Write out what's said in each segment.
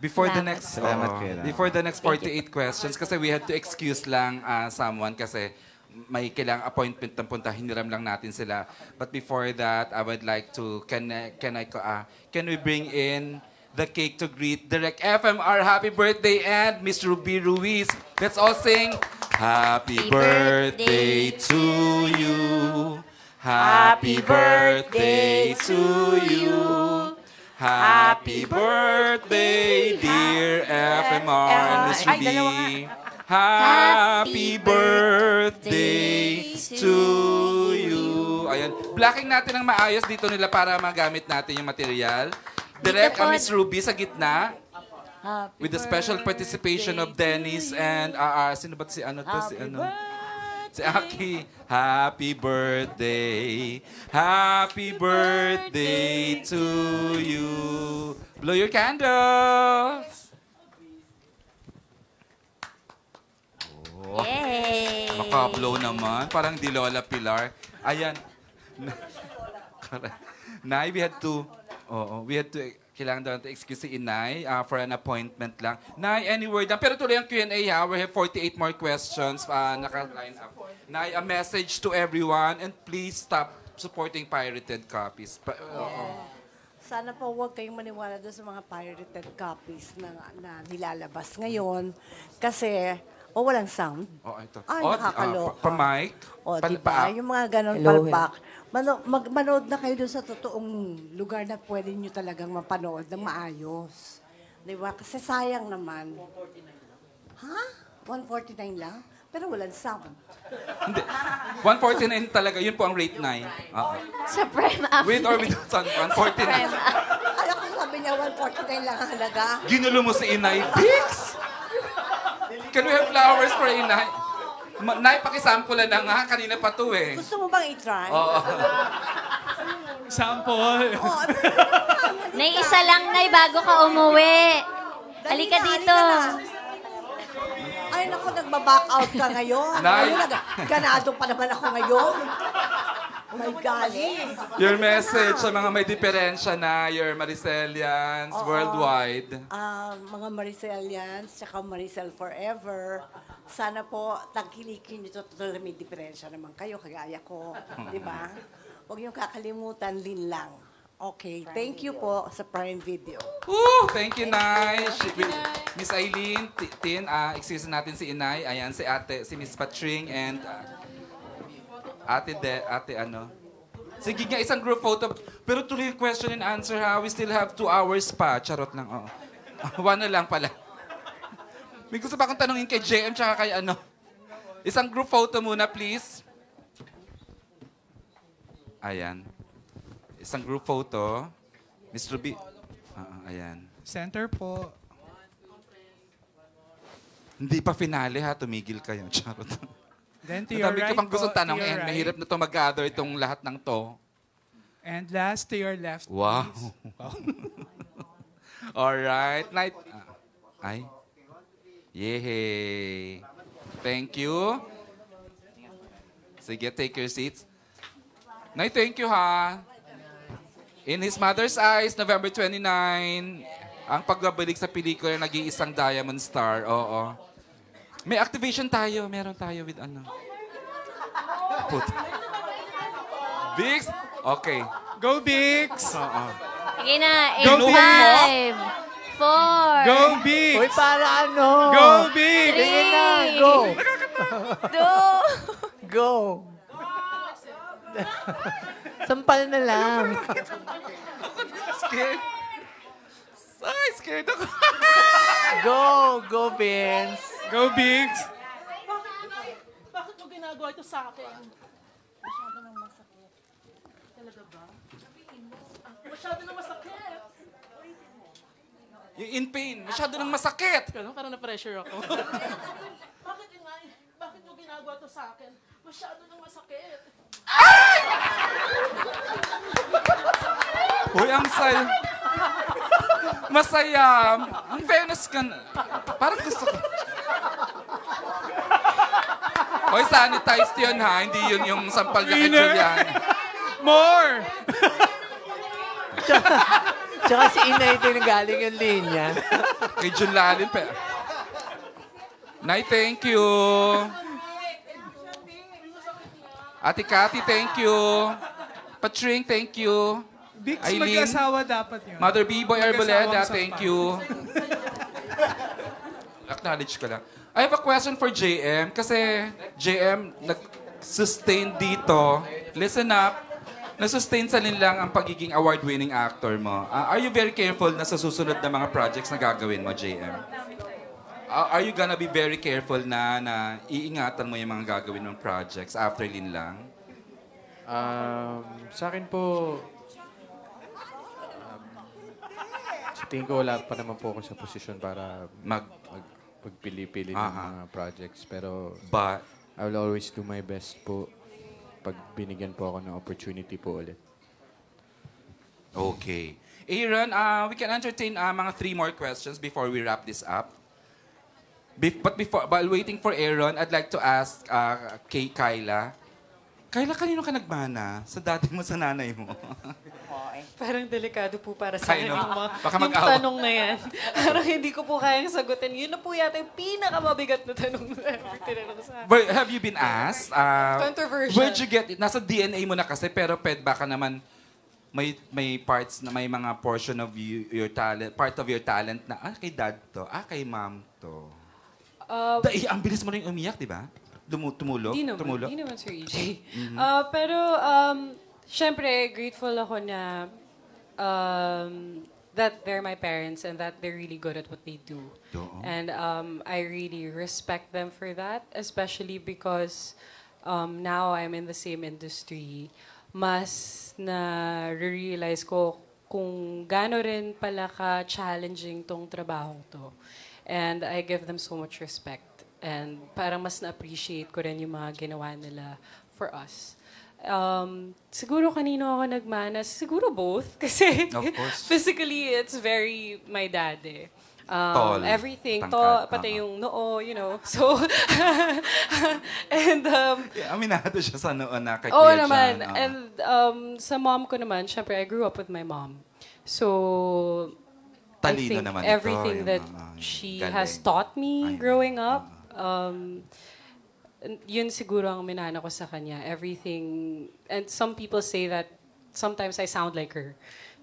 Before the Salamat. next Salamat, Kuya Ram. before the next 48 questions kasi we had to excuse lang someone kasi may kailangang appointment ng punta, hiniram lang natin sila. But before that, I would like to can we bring in the cake to greet Direct FMR happy birthday and Miss Ruby Ruiz. Let's all sing happy birthday to you. Happy birthday to you. Happy birthday, dear FMR and Miss Ruby. Happy birthday to you. Ayan. Blocking natin ng maayos dito nila para magamit natin yung material. Direct ang Miss Ruby sa gitna. With the special participation of Dennis and sino ba si ano to? Si ano? Si Aki. Happy birthday. Happy birthday to you. Blow your candles. Yay! Maka-blow naman. Parang di Lola Pilar. Ayan. Nay, we had to kailangan daw natin excuse si Inay for an appointment lang. Nay, any word lang. Pero tuloy ang Q&A ha. We have 48 more questions naka-line up. Nay, a message to everyone and please stop supporting pirated copies. Sana po huwag kayong maniwala doon sa mga pirated copies na nilalabas ngayon. Kasi, walang sound. Ito. Ay, nakakaloka. Pa-mic. Diba? Yung mga ganon palpak. Manood na kayo doon sa totoong lugar na pwede nyo talagang mapanood ng maayos. Diba? Kasi sayang naman. Ha? 149 lang? Pero walang sound. Hindi. 149 talaga. Yun po ang rate 9. Sa Prime App. With or without sound, 149. Alam ko sabi niya, 149 lang ang halaga. Ginulo mo si Inay. Bix! Can we have flowers for Inay? Nay, pakisample na nga. Kanina pa to eh. Gusto mo bang i-try? Oo. Sample. Nay, isa lang, Nay, bago ka umuwi. Halika dito. Ay, naku, nagbaback out ka ngayon. Nay. Ganado pa naman ako ngayon. Oh my God. Your message sa mga may diferensya na your Maricelians worldwide. Mga Maricelians, tsaka Maricel Forever, sana po tangkilikin nyo total na may diferensya naman kayo, kagaya ko. Di ba? Huwag nyo kakalimutan din lang. Okay, thank you po sa Prime Video. Woo! Thank you, Nay. Miss Eileen, excuse natin si Inay. Ayan, si ate, si Miss Patring, and ate ano. Sige nga, isang group photo. Pero tuloy yung question and answer ha. We still have 2 hours pa. Charot lang, oo. 1 na lang pala. May gusto pa akong tanongin kay JM tsaka kay ano. Isang group photo muna, please. Ayan. Isang group photo. Miss Ruby. Ayan. Center po. Hindi pa finale ha. Tumigil kayo. Charot. Then to your Madami right ka pang gusto po, tanongin. to your right. Mahirap na ito mag-gather itong lahat ng to. And last to your left. Wow. please. Alright. Night. Ay. Yehey. Thank you. Sige, take your seats. Nay, thank you ha. In His Mother's Eyes, November 29, ang pagbabalik sa pelikula nag-iisang Diamond Star. Oo. May activation tayo. Meron tayo with ano. Put. Bix? Okay. Go, Bix! Sige na, Go, 5, 4, Go, Bix! Uy, para ano? Go, Bix! 3, Sige na, go! 2, Go! Sampal na lang. Scared. Ay, scared ako. Go! Go, Vince! Go, Bix! Bakit mo ginagawa ito sa akin? Masyado nang masakit. Talaga ba? Masyado nang masakit. Yung in pain. Masyado nang masakit. Ganun, parang na-pressure ako. Bakit inay? Bakit mo ginagawa ito sa akin? Masyado nang masakit. Uy, ang saya. Masaya. Ang fairness ka na. Parang gusto ko. Uy, sanitized yun ha. Hindi yun yung sampal niya kay Winner. Julian. More! Tsaka si Inay ito yung galing yung linya. Kay Jun Lalin. Nay, thank you. Ate Cathy, thank you. Patring, thank you. Bix, Aileen. mag-asawa dapat yun. Mother B-Boy Mag-asawang Arboleda, sampa. thank you. Acknowledge ko lang. I have a question for JM kasi JM nag-sustain dito. Listen up. Nag-sustain sa lang ang pagiging award-winning actor mo. Are you very careful na sa susunod na mga projects na gagawin mo, JM? Are you gonna be very careful na iingatan mo yung mga gagawin mong projects after Linlang? Sa akin po, sa tingin ko wala pa naman po ako sa posisyon para pagpili-pili ng mga projects. Pero But, I will always do my best po pag binigyan po ako ng opportunity po ulit. okay. Aaron, we can entertain mga 3 more questions before we wrap this up. While waiting for Aaron, I'd like to ask kay Kyla. Kyla, kanino ka nagmana? Sa dati mo, sa nanay mo? Parang delikado po para sa akin Kaya, yung, baka yung mag-awa. tanong na yan. Parang hindi ko po kayang sagutin. Yun na po yata yung pinakamabigat na tanong na ever tinanong sa akin. But have you been asked? Controversial. Where'd you get it? Nasa DNA mo na kasi, pero baka naman may parts na may mga portion of your talent, part of your talent na, kay dad to, kay mom to. Ang bilis mo rin umiyak, di ba? Tumulog? Tumulog? Di naman, Sir EJ. Pero, syempre, grateful ako na that they're my parents and that they're really good at what they do. And I really respect them for that, especially because now I'm in the same industry. Mas na-realize ko kung gaano rin pala ka-challenging tong trabahong to. And I give them so much respect. And parang mas na-appreciate ko rin yung mga ginawa nila for us. Siguro kanino ako nagmana? Siguro both. Kasi Of course. physically, it's very my dad eh. Tall, Everything. tangkad, Pati yung noo, you know. So, and Aminado siya sa noon na kay oo Kuya naman. John. And sa mom ko naman, syempre, I grew up with my mom. So, I Talino think naman ito, everything yung that mga she galing. has taught me Ay, growing up, yun siguro ang minana ko sa kanya. Everything, and some people say that sometimes I sound like her.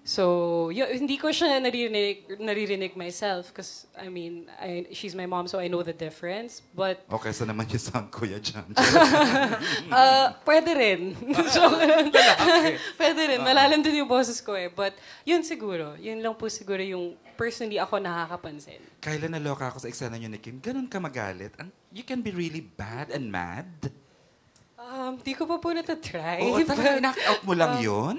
So, hindi ko siya naririnig myself because, I mean, she's my mom, so I know the difference. But, Okay, so naman yung sound Kuya John. pwede rin. Pwede rin. Malalim din yung boses ko eh. But, yun siguro. Yun lang po siguro yung personally ako nakakapansin. Kailan naloka ako sa eksena niyo ni Kim, ganun ka magalit. You can be really bad and mad. Di ko pa po natatry. Oo, talaga, but, knock-out mo lang yun?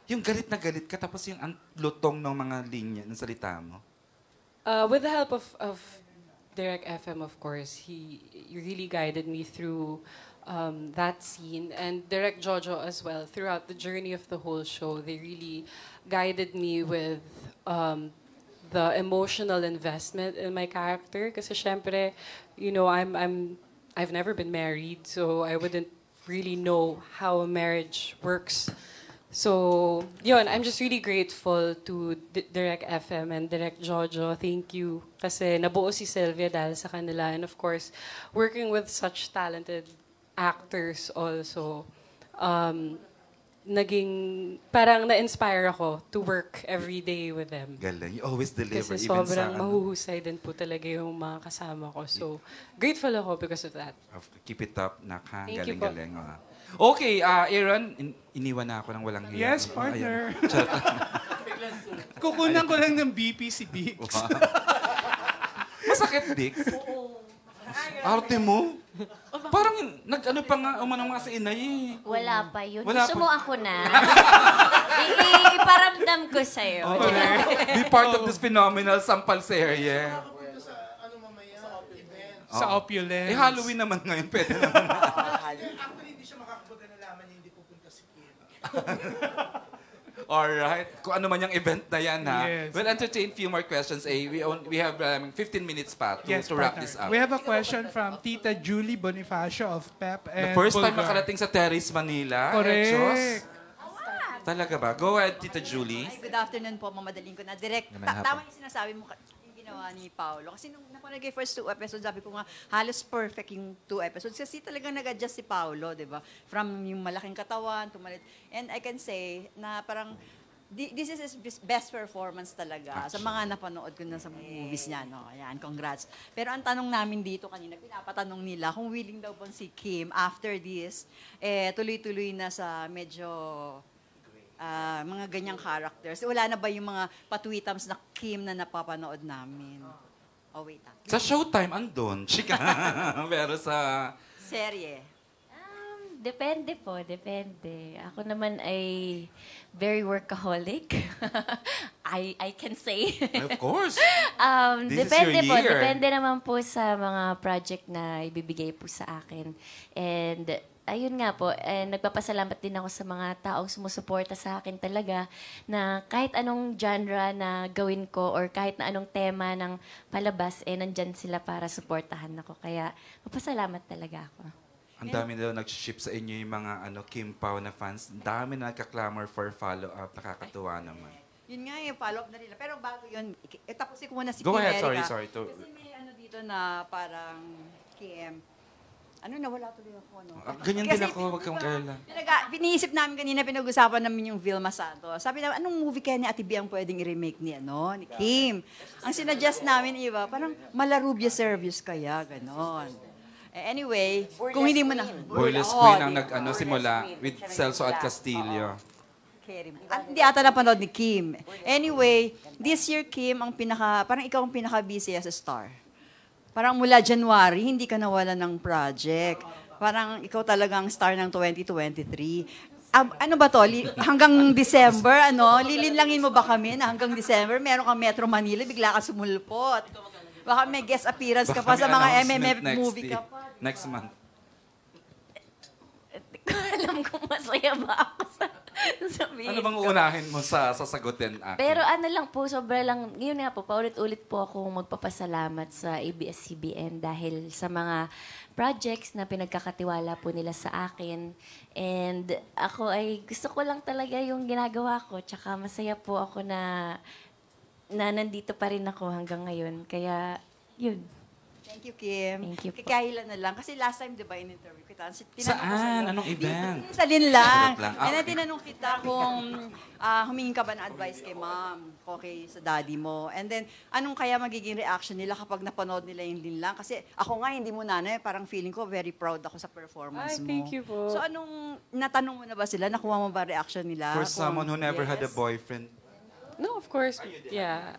Yung galit na galit ka, tapos yung lutong ng mga linya ng salita mo. with the help of Derek FM, of course, he really guided me through that scene. And Derek Jojo as well, throughout the journey of the whole show, they really guided me with the emotional investment in my character. Kasi syempre, you know, I've never been married, so I wouldn't really know how a marriage works. So, yun, I'm just really grateful to Direct FM and Direct Jojo. Thank you. Kasi nabuo si Sylvia dahil sa kanila. And of course, working with such talented actors also, parang na-inspire ako to work every day with them. Galing. You always deliver. Kasi even sobrang sa, mahuhusay din po talaga yung mga kasama ko. So, grateful ako because of that. Keep it up, Naka. Thank you po. Galing-galing. Okay, Aaron, iniwan na ako ng walang hiya. Yes, partner. Ayan. Charot. Kukunan ko lang ng BP si Bix. Masakit, Dix? Arte mo? Parang nag-ano pa nga, umanong nga sa inay eh. Wala pa yun. Wala Gusto pa. mo ako na? Iparamdam ko sa'yo. Be part of this phenomenal sampal serye. Sa opulence. Halloween naman ngayon, pwede naman. Actually, hindi siya makakabuga na laman niya hindi pupunta si Kim. Alright. Kung ano man yung event na yan, ha? Yes. We'll entertain few more questions, eh. We have 15 minutes pa to wrap partner. this up. We have a question from Tita Julie Bonifacio of PEP The and first time Bulgar. makarating sa Terrace, Manila. Correct. Etchos. Talaga ba? Go ahead, Tita Julie. Ay, good afternoon po, mamadaling ko na. Direct, tama yung sinasabi mo, yung ginawa ni Paolo. Kasi nung napanood ko yung first 2 episodes, sabi ko nga, halos perfect yung 2 episodes. Kasi talagang nag-adjust si Paolo, di ba? From yung malaking katawan, tumalit. And I can say na parang, this is his best performance talaga. Sa mga napanood ko na sa movies niya, no? Ayan, congrats. Pero ang tanong namin dito kanina, pinapatanong nila kung willing daw ba si Kim after this, tuloy-tuloy na sa medyo mga ganyang characters. Wala na ba yung mga patwitams na Kim na napapanood namin? Oh, wait. Sa Showtime, andun. Chika. Pero sa... Serye. Depende po, depende. Ako naman ay very workaholic. I can say. Of course. This is Depende your po, year. depende naman po sa mga project na ibibigay po sa akin. And ayun nga po, nagpapasalamat din ako sa mga taong sumusuporta sa akin talaga na kahit anong genre na gawin ko or kahit na anong tema ng palabas, nandyan sila para suportahan ako. Kaya mapasalamat talaga ako. Ang dami daw nag-ship sa inyo yung mga Kim Pao na fans. Ang dami na nagka-clamor for follow-up. Nakakatuwa naman. Yun nga yung follow-up na nila. Pero bago yun, tapusin ko muna si Go Kim ahead, Erica. sorry. Kasi may dito na parang Kim, nawala tuloy ako, no? Ganyan Kasi din ako, wag kang kaila. Piniisip namin kanina, pinag-usapan namin yung Vilma Santos. Sabi namin, anong movie kaya ni Ate B ang pwedeng i-remake ni Kim? Ang sinadjust namin, iba, parang Malarubia Service kaya, ganon. Anyway, kung hindi mo na... Boyless Queen ang simula with Celso at Castillo. At hindi ata napanood ni Kim. Anyway, this year, Kim, parang ikaw ang pinaka-busy as a star. Parang mula January, hindi ka nawala ng project. Parang ikaw talagang star ng 2023. Ano ba to? Hanggang December, lilinlangin mo ba kami na hanggang December, meron kang Metro Manila, bigla ka sumulpot. Baka may guest appearance ka pa sa mga MMF movie ka pa. Next month. Hindi ko alam kung masaya ba ako sa sabihin Ano bang ko. uunahin mo sa sasagutin, Aki? Pero lang po, sobra lang, yun nga po, paulit-ulit po ako magpapasalamat sa ABS-CBN dahil sa mga projects na pinagkakatiwala po nila sa akin. And ako ay gusto ko lang talaga yung ginagawa ko. Tsaka masaya po ako na nandito pa rin ako hanggang ngayon. Kaya, yun. Thank you, Kim. Thank you po. Kakahilan na lang. Kasi last time, di ba, in-interview kita. Saan? Anong event? Sa Lin lang. Sagot lang. And then tinanong kita kung humingin ka ba ng advice kay ma'am, okay, sa daddy mo. And then, anong kaya magiging reaction nila kapag napanood nila yung Lin lang? Kasi ako nga, hindi mo nanay, parang feeling ko very proud ako sa performance mo. Thank you po. So, anong, natanong mo na ba sila? Nakuha mo ba reaction nila? For someone who never had a Yes. boyfriend. No, of course. Yeah.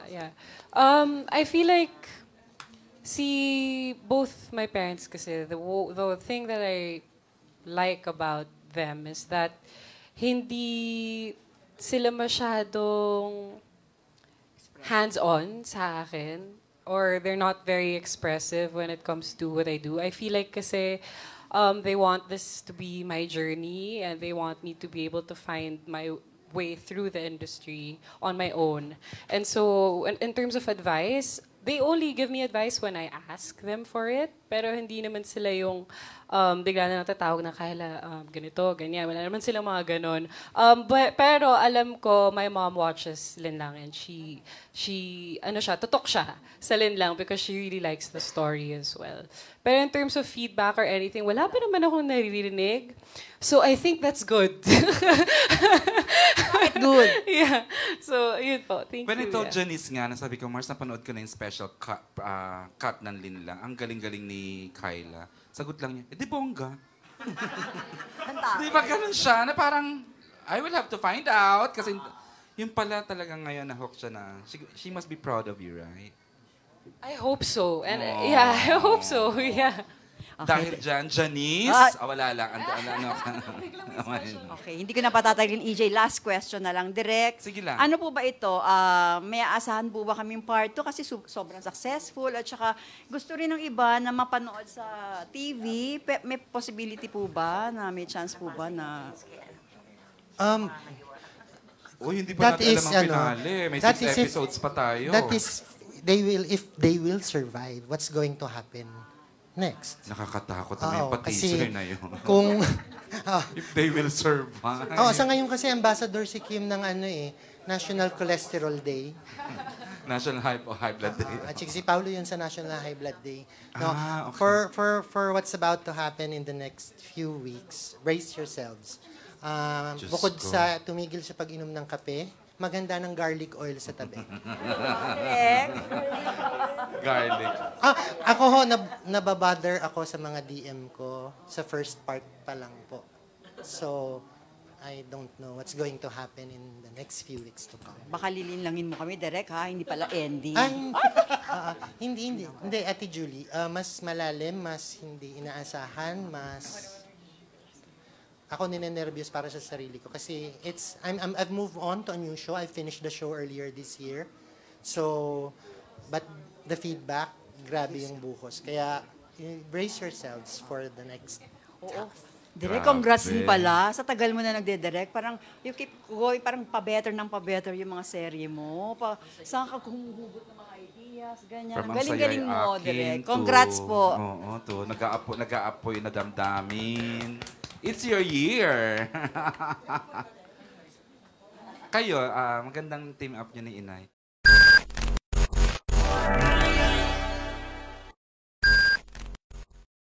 I feel like both my parents kasi the thing that I like about them is that hindi sila masyadong hands-on sa akin or they're not very expressive when it comes to what I do. I feel like kasi they want this to be my journey and they want me to be able to find my way through the industry on my own. And so, in terms of advice, they only give me advice when I ask them for it. Pero hindi naman sila yung bigla na natatawag na Kyla, ganito, ganyan. Wala naman silang mga ganon. Pero alam ko, my mom watches Lin Lang and she tutok siya sa Lin Lang because she really likes the story as well. Pero in terms of feedback or anything, wala pa naman akong naririnig. So I think that's good. Good. Yeah. So, yun po. Thank When I you. told yeah. Janice nga, nasabi ko, Mars, napanood ko na yung special cut ng Lin Lang. Ang galing-galing ni Kyla. Sagot lang niya, di bongga. Di ba ganun siya? Na parang, I will have to find out. Kasi yung pala talagang ngayon na-hook siya na, she must be proud of you, right? I hope so. And yeah, I hope so. Yeah. Dahil dyan, Janice, wala lang. Okay, hindi ko na patatagalin, EJ. Last question na lang, direct. Sige lang. Ano po ba ito? May aasahan po ba kaming part 2? Kasi sobrang successful. At saka gusto rin ng iba na mapanood sa TV. May possibility po ba na may chance po ba na... Uy, hindi pa That natin is, alam ang finale. May 6 episodes pa tayo. That is, if they will survive, what's going to happen next? Nakakatakot na Oo, yung kasi pa-teaser na yun. kung If they will survive. Oh, sa ngayon kasi ambassador si Kim ng National Cholesterol Day. National High Blood Day. At si Paulo yun sa National High Blood Day. No, Okay. for what's about to happen in the next few weeks, brace yourselves. Diyos Bukod ko. sa tumigil sa pag-inom ng kape, maganda ng garlic oil sa tabi. Direk. Garlic. Ako nababother ako sa mga DM ko sa first part pa lang po. So, I don't know what's going to happen in the next few weeks to come. Baka lilinlangin mo kami, Direk, ha? Hindi pala ending. Hindi, Ate Julie. Mas malalim, mas hindi inaasahan, mas... Ako ninenervyos para sa sarili ko kasi I've moved on to a new show. I finished the show earlier this year. So, but the feedback, grabe yung buhos. Kaya, brace yourselves for the next... Oo. Direk, congrats din pala. Sa tagal mo na nagde-direct, parang you keep going, parang pa-better yung mga serye mo. Saan ka humuhugot ng mga ideas, ganyan. From Ang galing-galing Ang Saya'y mo, Akin Direk. to- Congrats po. Oo, to. Nag-aapoy na damdamin. It's your year. Kayo, magandang team up niyo ni Inay.